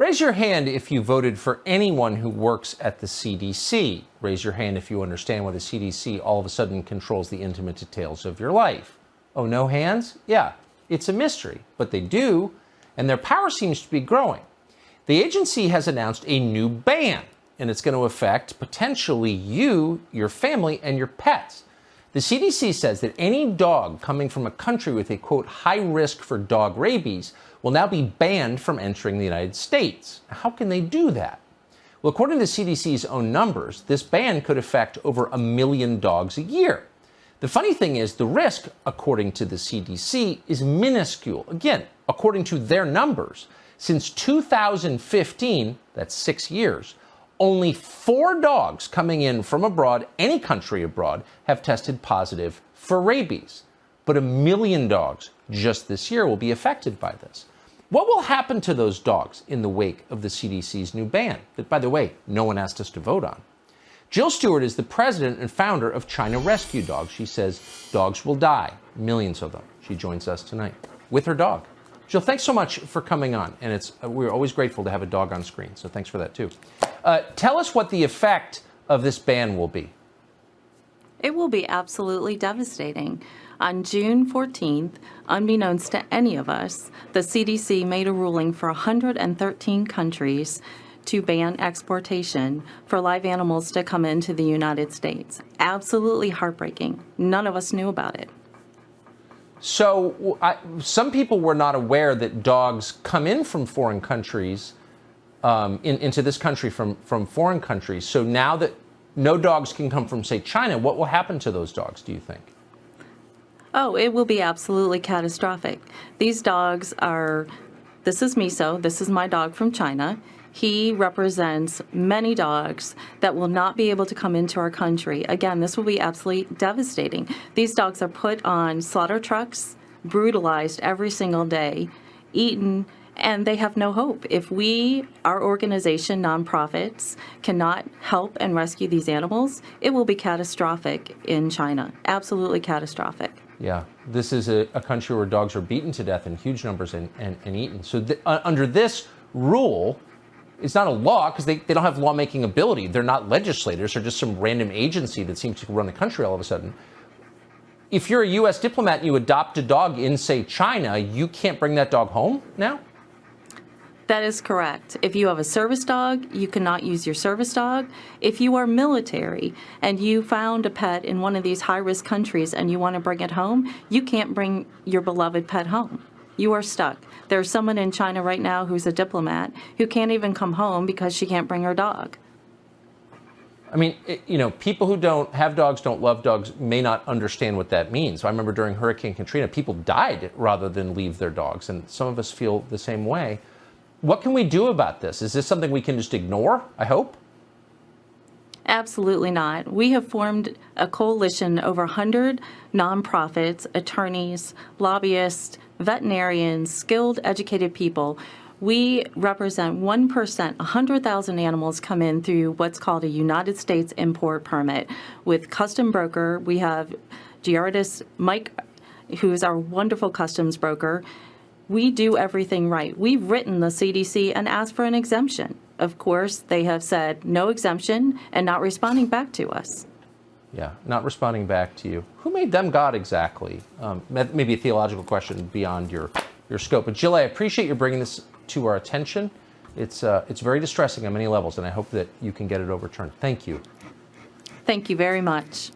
Raise your hand if you voted for anyone who works at the CDC. Raise your hand if you understand why the CDC all of a sudden controls the intimate details of your life. Oh, no hands? Yeah, it's a mystery, but they do, and their power seems to be growing. The agency has announced a new ban, and it's going to affect potentially you, your family, and your pets. The CDC says that any dog coming from a country with a, quote, high risk for dog rabies will now be banned from entering the United States. How can they do that? Well, according to the CDC's own numbers, this ban could affect over 1 million dogs a year. The funny thing is, the risk, according to the CDC, is minuscule. Again, according to their numbers, since 2015, that's 6 years, only 4 dogs coming in from abroad, any country abroad, have tested positive for rabies. But 1 million dogs just this year will be affected by this. What will happen to those dogs in the wake of the CDC's new ban that, by the way, no one asked us to vote on? Jill Stewart is the president and founder of China Rescue Dogs. She says dogs will die, millions of them. She joins us tonight with her dog. Jill, thanks so much for coming on, and we're always grateful to have a dog on screen, so thanks for that, too. Tell us what the effect of this ban will be. It will be absolutely devastating. On June 14th, unbeknownst to any of us, the CDC made a ruling for 113 countries to ban exportation for live animals to come into the United States. Absolutely heartbreaking. None of us knew about it. So some people were not aware that dogs come in from foreign countries, into this country from foreign countries. So now that no dogs can come from, say, China, what will happen to those dogs, do you think? Oh, it will be absolutely catastrophic. These dogs are, this is Miso, this is my dog from China. He represents many dogs that will not be able to come into our country. Again, this will be absolutely devastating. These dogs are put on slaughter trucks, brutalized every single day, eaten, and they have no hope. If we, our organization, nonprofits, cannot help and rescue these animals, it will be catastrophic in China. Absolutely catastrophic. Yeah, this is a country where dogs are beaten to death in huge numbers and eaten. So under this rule, it's not a law because they don't have lawmaking ability. They're not legislators. They're just some random agency that seems to run the country all of a sudden. If you're a U.S. diplomat and you adopt a dog in, say, China, you can't bring that dog home now? That is correct. If you have a service dog, you cannot use your service dog. If you are military and you found a pet in one of these high-risk countries and you want to bring it home, you can't bring your beloved pet home. You are stuck. There's someone in China right now who's a diplomat who can't even come home because she can't bring her dog. I mean, people who don't have dogs, don't love dogs, may not understand what that means. So I remember during Hurricane Katrina, people died rather than leave their dogs, and some of us feel the same way. What can we do about this? Is this something we can just ignore, I hope? Absolutely not. We have formed a coalition, over 100 nonprofits, attorneys, lobbyists, veterinarians, skilled, educated people. We represent 1%, 100,000 animals come in through what's called a United States import permit. With custom broker, we have Giardis Mike, who's our wonderful customs broker. We do everything right. We've written the CDC and asked for an exemption. Of course, they have said no exemption and not responding back to us. Yeah, not responding back to you. Who made them God exactly? Maybe a theological question beyond your scope. But Jill, I appreciate you bringing this to our attention. It's very distressing on many levels, and I hope that you can get it overturned. Thank you. Thank you very much.